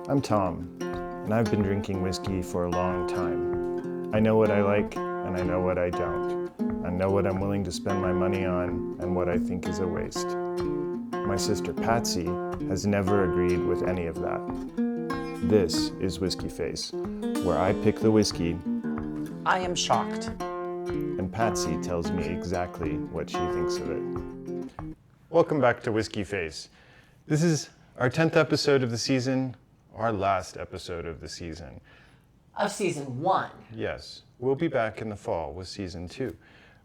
I'm Tom, and I've been drinking whiskey for a long time. I know what I like, and I know what I don't. I know what I'm willing to spend my money on, and what I think is a waste. My sister Patsy has never agreed with any of that. This is Whiskey Face, where I pick the whiskey. I am shocked. And Patsy tells me exactly what she thinks of it. Welcome back to Whiskey Face. This is our 10th episode of the season, our last episode of the season. Of season 1. Yes, we'll be back in the fall with season 2.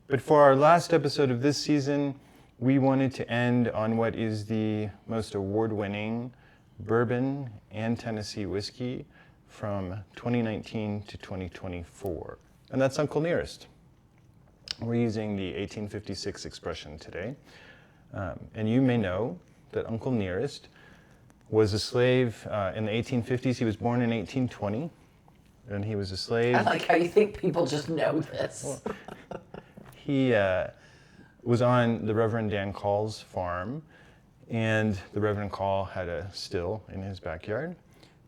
But for our last episode of this season, we wanted to end on what is the most award-winning bourbon and Tennessee whiskey from 2019 to 2024. And that's Uncle Nearest. We're using the 1856 expression today. And you may know that Uncle Nearest was a slave in the 1850s. He was born in 1820, and he was a slave. I like how you think people just know this. Well, he was on the Reverend Dan Call's farm, and the Reverend Call had a still in his backyard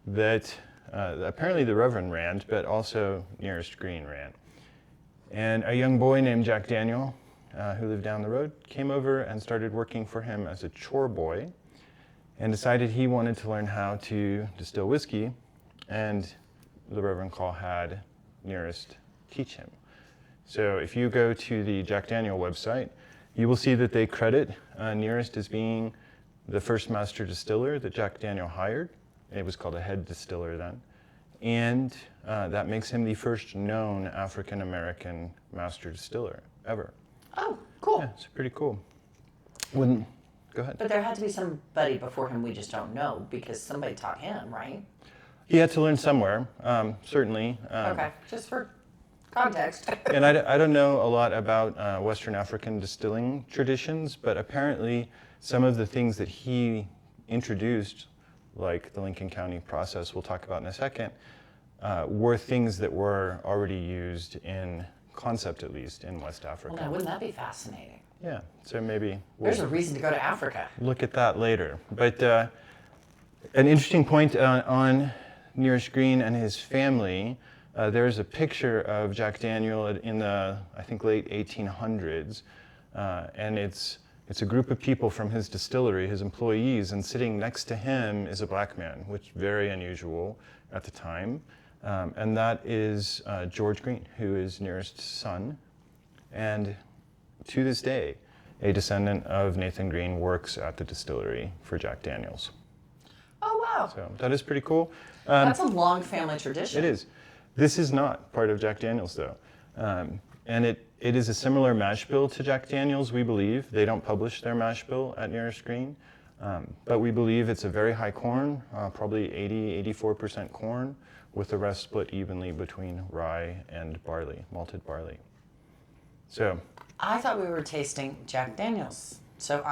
that apparently the Reverend ran, but also Nearest Green ran. And a young boy named Jack Daniel, who lived down the road, came over and started working for him as a chore boy and decided he wanted to learn how to distill whiskey, and the Reverend Call had Nearest teach him. So if you go to the Jack Daniel website, you will see that they credit Nearest as being the first master distiller that Jack Daniel hired. It was called a head distiller then. And that makes him the first known African-American master distiller ever. Oh, cool. Yeah, it's pretty cool. Go ahead. But there had to be somebody before him we just don't know, because somebody taught him, right? He had to learn somewhere, certainly. Okay, just for context. And I don't know a lot about Western African distilling traditions, but apparently some of the things that he introduced, like the Lincoln County process we'll talk about in a second, were things that were already used in concept, at least, in West Africa. Well, now, wouldn't that be fascinating? Yeah, so maybe There's a reason to go to Africa. look at that later. But an interesting point on Nearest Green and his family, there's a picture of Jack Daniel in the, I think, late 1800s, and it's a group of people from his distillery, his employees, and sitting next to him is a black man, which is very unusual at the time. And that is George Green, who is Nearest's son. And to this day, a descendant of Nathan Green works at the distillery for Jack Daniels. Oh, wow. So that is pretty cool. That's a long family tradition. It is. This is not part of Jack Daniels, though. And it is a similar mash bill to Jack Daniels, we believe. They don't publish their mash bill at Nearest Green, but we believe it's a very high corn, probably 84% corn, with the rest split evenly between rye and barley, malted barley. So I thought we were tasting Jack Daniels, so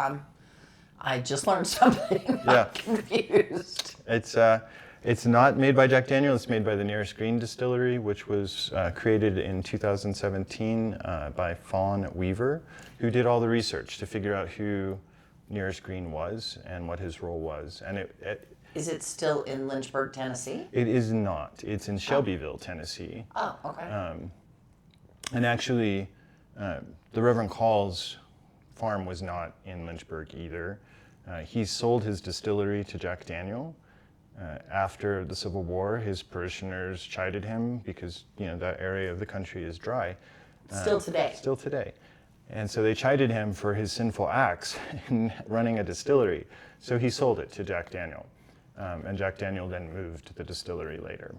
I just learned something. Yeah. I'm confused. It's not made by Jack Daniel. It's made by the Nearest Green Distillery, which was created in 2017 by Fawn Weaver, who did all the research to figure out who Nearest Green was and what his role was. And Is it still in Lynchburg, Tennessee? it is not. It's in Shelbyville, Tennessee. Oh, okay. And actually, the Reverend Call's farm was not in Lynchburg either. He sold his distillery to Jack Daniel. After the Civil War, his parishioners chided him because, that area of the country is dry. Still today. Still today. And so they chided him for his sinful acts in running a distillery. So he sold it to Jack Daniel. And Jack Daniel then moved the distillery later.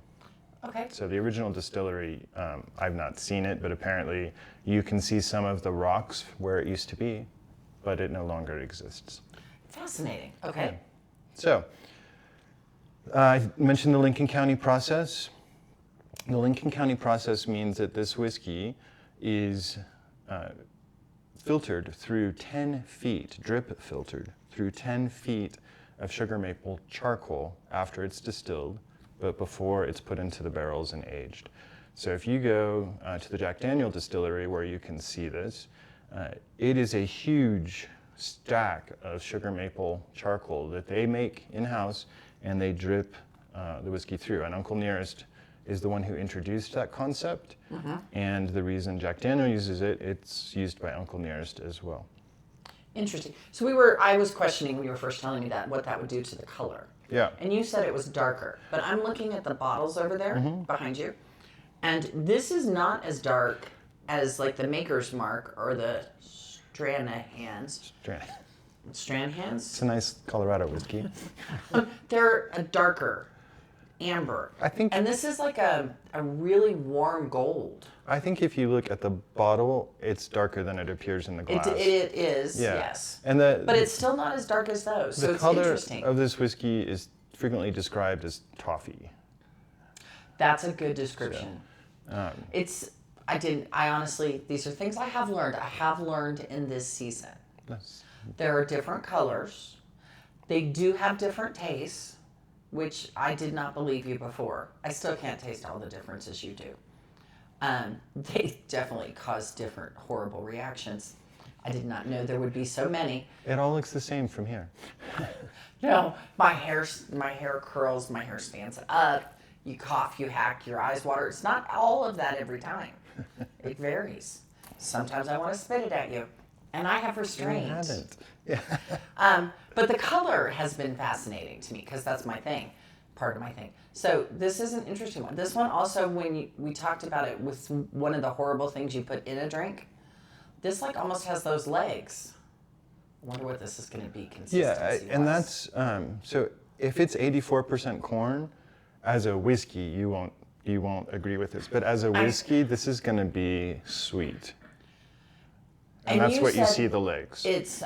Okay. So the original distillery, I've not seen it, but apparently you can see some of the rocks where it used to be, but it no longer exists. Fascinating. Okay. So, I mentioned the Lincoln County process. The Lincoln County process means that this whiskey is filtered through 10 feet, drip filtered through 10 feet of sugar maple charcoal after it's distilled, but before it's put into the barrels and aged. So if you go to the Jack Daniel distillery where you can see this, it is a huge stack of sugar maple charcoal that they make in-house, and they drip the whiskey through. And Uncle Nearest is the one who introduced that concept. And the reason Jack Daniel uses it, it's used by Uncle Nearest as well. Interesting. So I was questioning when you were first telling me that, what that would do to the color. Yeah. And you said it was darker, but I'm looking at the bottles over there behind you, and this is not as dark as like the Maker's Mark or the Stranahan's. Stranahan's? It's a nice Colorado whiskey. They're a darker amber. I think, and this is like a really warm gold. I think if you look at the bottle, it's darker than it appears in the glass. It is, Yeah. yes. And but it's still not as dark as those, so the it's color interesting. of this whiskey is frequently described as toffee. That's a good description. I honestly, these are things I have learned. I have learned in this season. Yes. There are different colors. They do have different tastes, which I did not believe you before. I still can't taste all the differences you do. They definitely cause different horrible reactions. I did not know there would be so many. It all looks the same from here. No, my hair curls, my hair stands up. You cough, you hack, your eyes water. It's not all of that every time. It varies. Sometimes I want to spit it at you, and I have restraint. You haven't. Yeah. But the color has been fascinating to me because that's my thing, part of my thing. So this is an interesting one. This one also, when we talked about it with one of the horrible things you put in a drink, this like almost has those legs. I wonder what this is going to be consistency. Yeah, and that's so if it's 84% corn, as a whiskey, you won't agree with this, but as a whiskey, this is going to be sweet. And that's what you see the legs. It's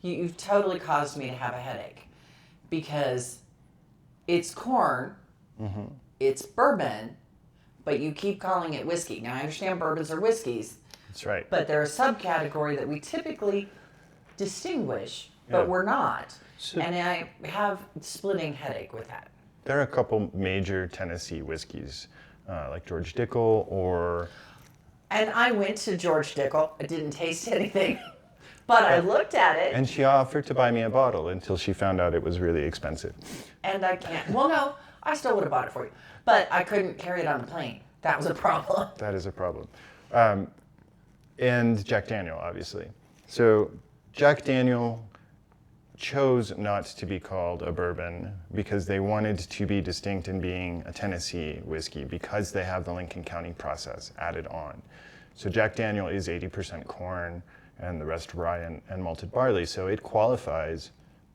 you've totally caused me to have a headache because it's corn, it's bourbon, but you keep calling it whiskey. Now I understand bourbons are whiskeys. That's right. But they're a subcategory that we typically distinguish, but we're not. So, and I have splitting headache with that. There are a couple major Tennessee whiskeys, like George Dickel or... And I went to George Dickel. I didn't taste anything, but I looked at it. And she offered to buy me a bottle until she found out it was really expensive. And I can't. Well, no, I still would have bought it for you. But I couldn't carry it on the plane. That was a problem. That is a problem. And Jack Daniel, obviously. So Jack Daniel chose not to be called a bourbon because they wanted to be distinct in being a Tennessee whiskey because they have the Lincoln County process added on. So Jack Daniel is 80% corn and the rest rye and malted barley. So it qualifies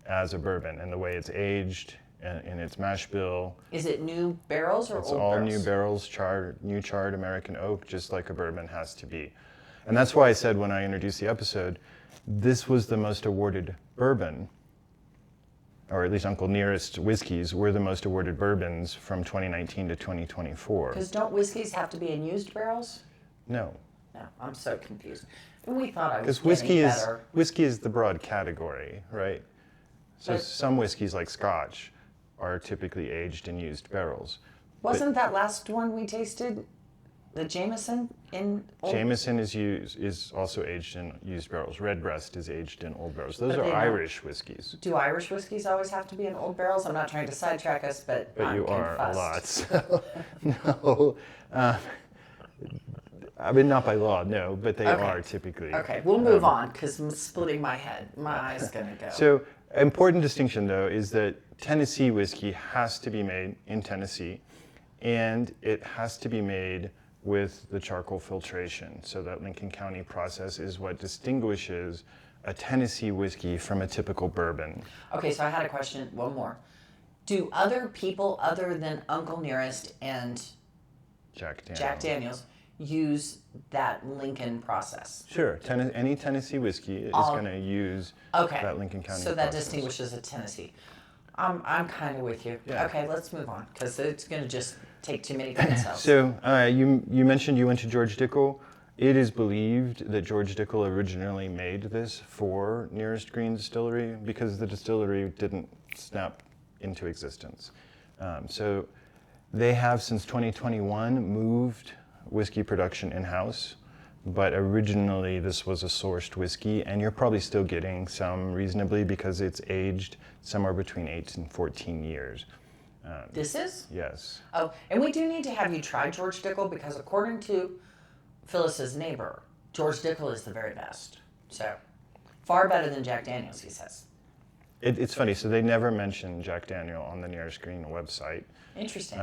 as a bourbon in the way it's aged in its mash bill. Is it new barrels or old barrels? It's all new barrels, new charred American oak, just like a bourbon has to be. And that's why I said when I introduced the episode, this was the most awarded bourbon, or at least Uncle Nearest whiskeys were the most awarded bourbons from 2019 to 2024. Because don't whiskeys have to be in used barrels? No. No, I'm so confused. And we thought I was Because better. whiskey is the broad category, right? So But some whiskeys like Scotch are typically aged in used barrels. Wasn't that last one we tasted, the Jameson in old? Jameson is also aged in used barrels. Redbreast is aged in old barrels. Those But are they don't. Irish whiskeys. Do Irish whiskeys always have to be in old barrels? I'm not trying to sidetrack us, but I'm you are a confussed. lot. So, no. I mean, not by law, no, but they Okay. are typically. Okay, we'll move on because I'm splitting my head. My eye's going to go. So, important distinction though is that Tennessee whiskey has to be made in Tennessee, and it has to be made with the charcoal filtration. So that Lincoln County process is what distinguishes a Tennessee whiskey from a typical bourbon. Okay, so I had a question, one more. Do other people other than Uncle Nearest and Jack Daniel. Jack Daniels use that Lincoln process? Sure, any Tennessee whiskey is going to use that Lincoln County so that process. distinguishes a Tennessee. I'm kind of with you. Yeah. Okay, let's move on because it's going to just take too many details. So you mentioned you went to George Dickel. It is believed that George Dickel originally made this for Nearest Green Distillery because the distillery didn't snap into existence. So they have since 2021 moved whiskey production in-house, but originally this was a sourced whiskey, and you're probably still getting some reasonably because it's aged somewhere between 8 and 14 years. This is? Yes. Oh, and we do need to have you try George Dickel because according to Phyllis's neighbor, George Dickel is the very best. So, far better than Jack Daniels, he says. It's funny. So they never mention Jack Daniel on the Nearest Green website. Interesting.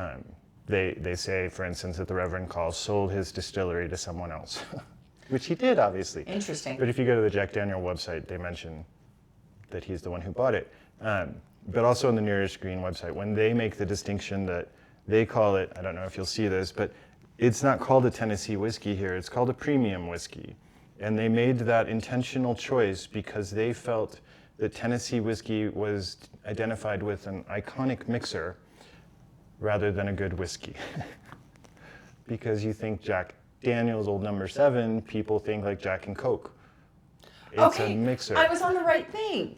They say, for instance, that the Reverend Call sold his distillery to someone else, which he did, obviously. Interesting. But if you go to the Jack Daniel website, they mention that he's the one who bought it. But also on the Nearest Green website, when they make the distinction that they call it, I don't know if you'll see this, but it's not called a Tennessee whiskey here, it's called a premium whiskey. And they made that intentional choice because they felt that Tennessee whiskey was identified with an iconic mixer rather than a good whiskey. Because you think Jack Daniel's Old Number 7, people think like Jack and Coke. It's a mixer. I was on the right thing.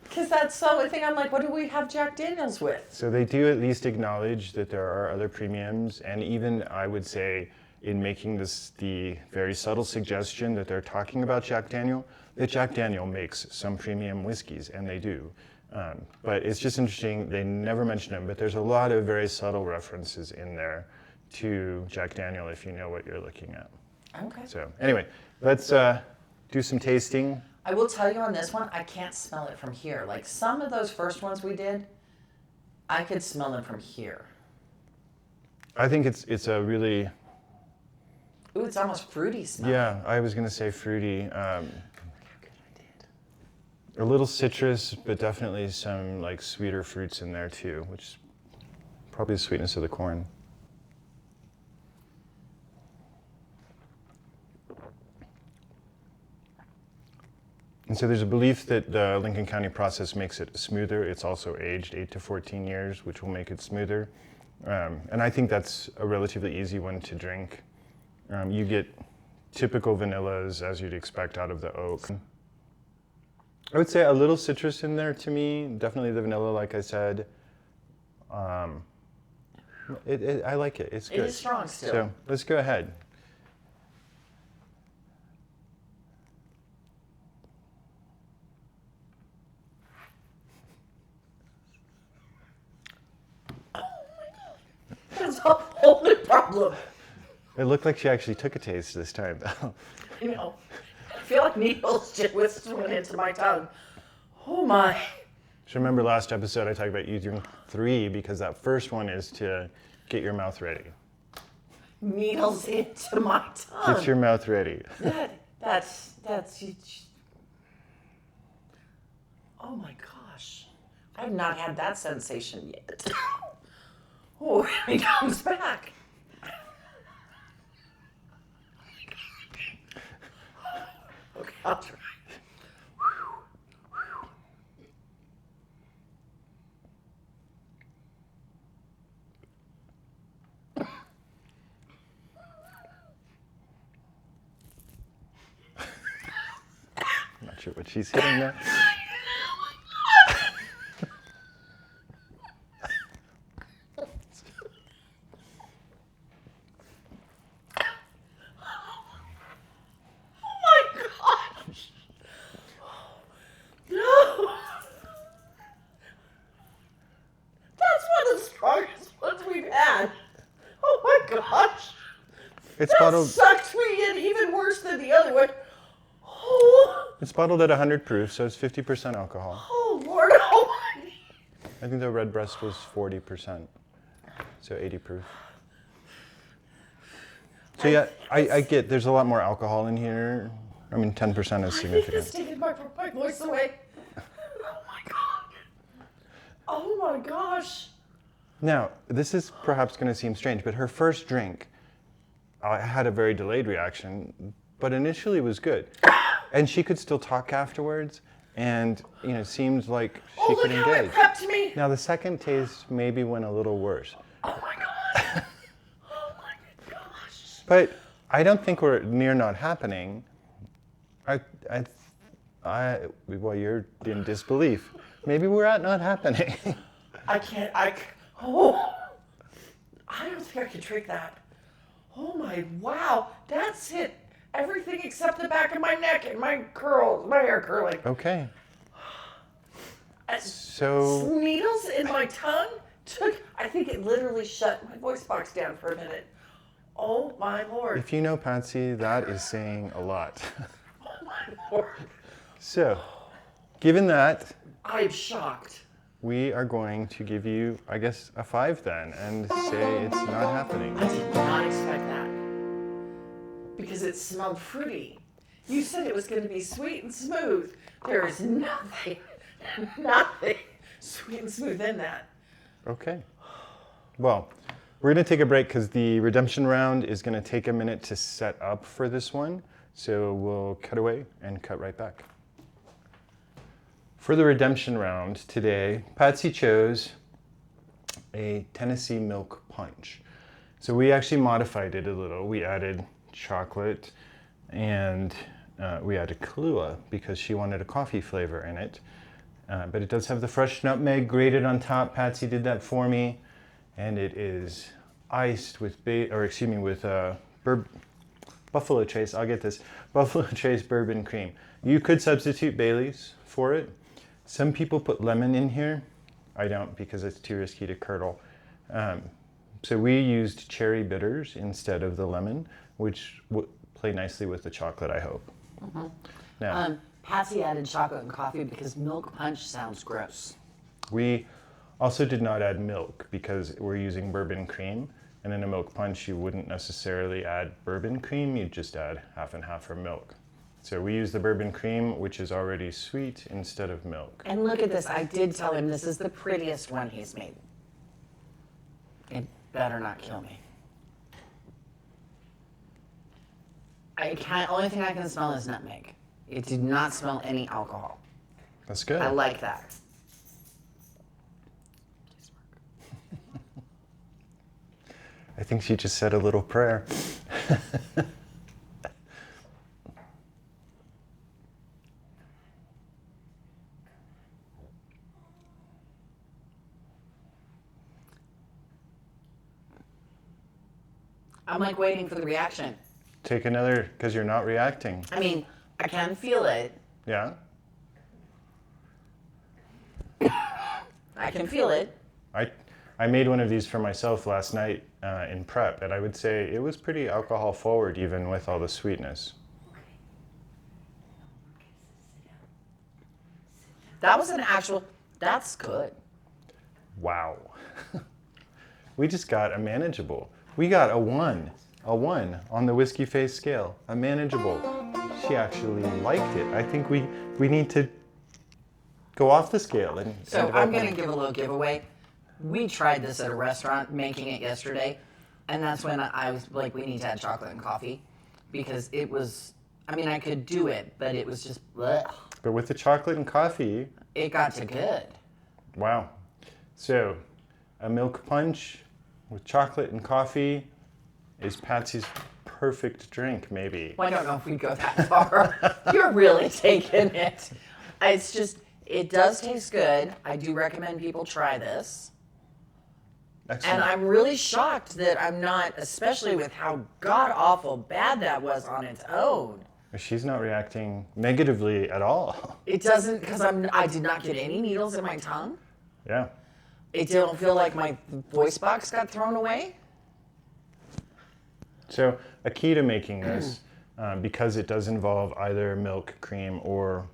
Because that's the only thing I'm like, what do we have Jack Daniels with? So they do at least acknowledge that there are other premiums, and even I would say in making this the very subtle suggestion that they're talking about Jack Daniel, that Jack Daniel makes some premium whiskeys, and they do. But it's just interesting, they never mention them, but there's a lot of very subtle references in there to Jack Daniel if you know what you're looking at. Okay. So anyway, let's do some tasting. I will tell you on this one, I can't smell it from here. Like some of those first ones we did, I could smell them from here. I think it's a really... Ooh, it's almost fruity smell. Yeah, I was going to say fruity. Look how good I did. A little citrus, but definitely some like sweeter fruits in there too, which is probably the sweetness of the corn. And so there's a belief that the Lincoln County process makes it smoother. It's also aged 8 to 14 years, which will make it smoother. And I think that's a relatively easy one to drink. You get typical vanillas as you'd expect out of the oak. I would say a little citrus in there to me. Definitely the vanilla, like I said. I like it. It's good. It is strong still. So let's go ahead. That's a whole new problem. It looked like she actually took a taste this time, though. You know, I feel like needles just went into my tongue. Oh my. So remember last episode I talked about you doing 3 because that first one is to get your mouth ready. Needles into my tongue. Get your mouth ready. That's. Oh my gosh. I have not had that sensation yet. Oh, it comes back. Okay, I'll try. I'm not sure what she's hitting there. It's bottled. Sucked me in even worse than the other one. Oh. It's bottled at 100 proof, so it's 50% alcohol. Oh Lord Almighty! I think the Redbreast was 40%, so 80 proof. So yeah, I get there's a lot more alcohol in here. I mean, 10% is I think significant. it's taking my voice away. Oh my God! Oh my gosh! Now, this is perhaps going to seem strange, but her first drink, I had a very delayed reaction, but initially was good. And she could still talk afterwards, and seemed like she could engage. Oh, look how it prepped me! Now the second taste maybe went a little worse. Oh my God! Oh my gosh! But I don't think we're near not happening. Well, you're in disbelief. Maybe we're at not happening. I don't think I could drink that. Oh my, wow, that's hit everything except the back of my neck and my hair curling. Okay. So needles in my tongue I think it literally shut my voice box down for a minute. Oh my Lord. If you know Patsy, that is saying a lot. Oh my Lord. So, given that, I'm shocked. we are going to give you, I guess, a 5 then, and say it's not happening. I did not expect that. Because it smelled fruity. You said it was going to be sweet and smooth. There is nothing sweet and smooth in that. Okay. Well, we're going to take a break because the redemption round is going to take a minute to set up for this one. So we'll cut away and cut right back. For the redemption round today, Patsy chose a Tennessee milk punch. So we actually modified it a little. We added chocolate and we added Kahlua because she wanted a coffee flavor in it. But it does have the fresh nutmeg grated on top. Patsy did that for me. And it is iced with Buffalo Trace. I'll get this. Buffalo Trace Bourbon Crème. You could substitute Bailey's for it. Some people put lemon in here. I don't because it's too risky to curdle. So we used cherry bitters instead of the lemon, which would play nicely with the chocolate, I hope. Mm-hmm. Now, Patsy added chocolate and coffee because milk punch sounds gross. we also did not add milk because we're using bourbon cream. And in a milk punch, you wouldn't necessarily add bourbon cream. You'd just add half and half for milk. So we use the bourbon cream, which is already sweet, instead of milk. And look at this. I did tell him this is the prettiest one he's made. It better not kill me. Only thing I can smell is nutmeg. It did not smell any alcohol. That's good. I like that. I think she just said a little prayer. I'm like waiting for the reaction. Take another, because you're not reacting. I mean, I can feel it. Yeah? I can feel it. I made one of these for myself last night in prep, and I would say it was pretty alcohol forward even with all the sweetness. That was an actual, that's good. Wow. We just got a manageable. We got a 1 on the whiskey face scale, a manageable. She actually liked it. I think we need to go off the scale. So I'm going to give a little giveaway. We tried this at a restaurant, making it yesterday, and that's when I was like, we need to add chocolate and coffee because it was, I mean, I could do it, but it was just, bleh. But with the chocolate and coffee, It got to good. wow. So a milk punch with chocolate and coffee is Patsy's perfect drink, maybe. Well, I don't know if we go that far. You're really taking it. It's just, it does taste good. I do recommend people try this. Excellent. And I'm really shocked that I'm not, especially with how god-awful bad that was on its own. She's not reacting negatively at all. It doesn't, because I did not get any needles in my tongue. Yeah. It didn't feel like my voice box got thrown away. So a key to making this, because it does involve either milk cream or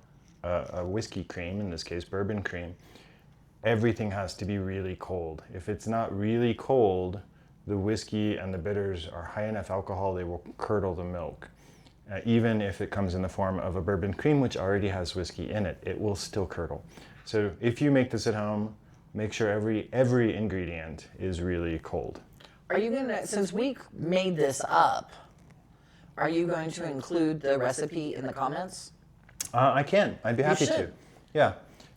a whiskey cream, in this case bourbon cream, everything has to be really cold. If it's not really cold, the whiskey and the bitters are high enough alcohol, they will curdle the milk. Even if it comes in the form of a bourbon cream, which already has whiskey in it, it will still curdle. So if you make this at home, make sure every ingredient is really cold. Are you gonna, since we made this up, are you going to include the recipe in the comments? I can. I'd be happy to. should. Yeah.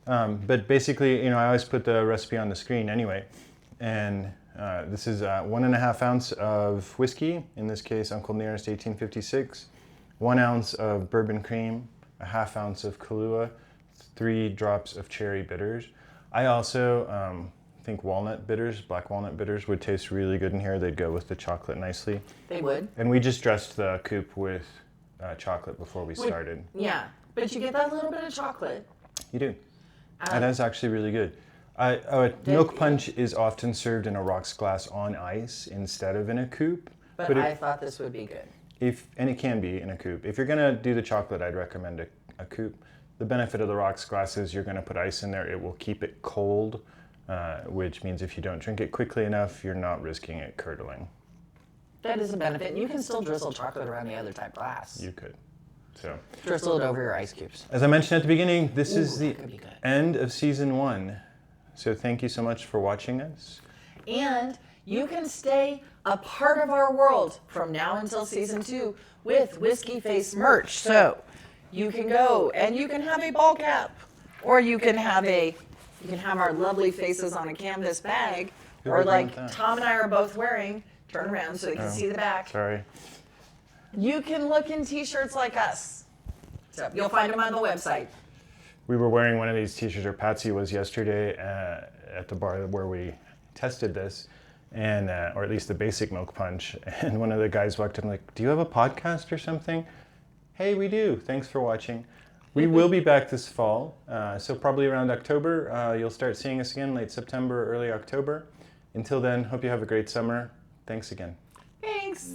But basically, I always put the recipe on the screen anyway. And this is 1.5 ounce of whiskey, in this case, Uncle Nearest 1856, 1 ounce of bourbon cream, 1/2 ounce of Kahlua, 3 drops of cherry bitters. I also think walnut bitters, black walnut bitters would taste really good in here. They'd go with the chocolate nicely. They would. And we just dressed the coupe with chocolate before we started. Yeah, but you get that little bit of chocolate. You do. And that's actually really good. Milk punch is often served in a rocks glass on ice instead of in a coupe. But I thought this would be good. And it can be in a coupe. If you're gonna do the chocolate, I'd recommend a coupe. The benefit of the rocks glass is you're gonna put ice in there. It will keep it cold, which means if you don't drink it quickly enough, you're not risking it curdling. That is a benefit. And you can still drizzle chocolate around the other type glass. You could. So drizzle it over your ice cubes. as I mentioned at the beginning, this is the could be good. end of season 1. So thank you so much for watching us. And you can stay a part of our world from now until season 2 with Whiskey Face merch. So you can go and you can have a ball cap, or you can have our lovely faces on a canvas bag, or like Tom and I are both wearing. Turn around so they can see the back. Sorry. You can look in t-shirts like us. So you'll find them on the website. We were wearing one of these t-shirts, or Patsy was yesterday at the bar where we tested this, and or at least the basic milk punch. And one of the guys walked up and like, "Do you have a podcast or something?" Hey, we do. Thanks for watching. We will be back this fall, so probably around October. You'll start seeing us again, late September, early October. Until then, hope you have a great summer. Thanks again. Thanks.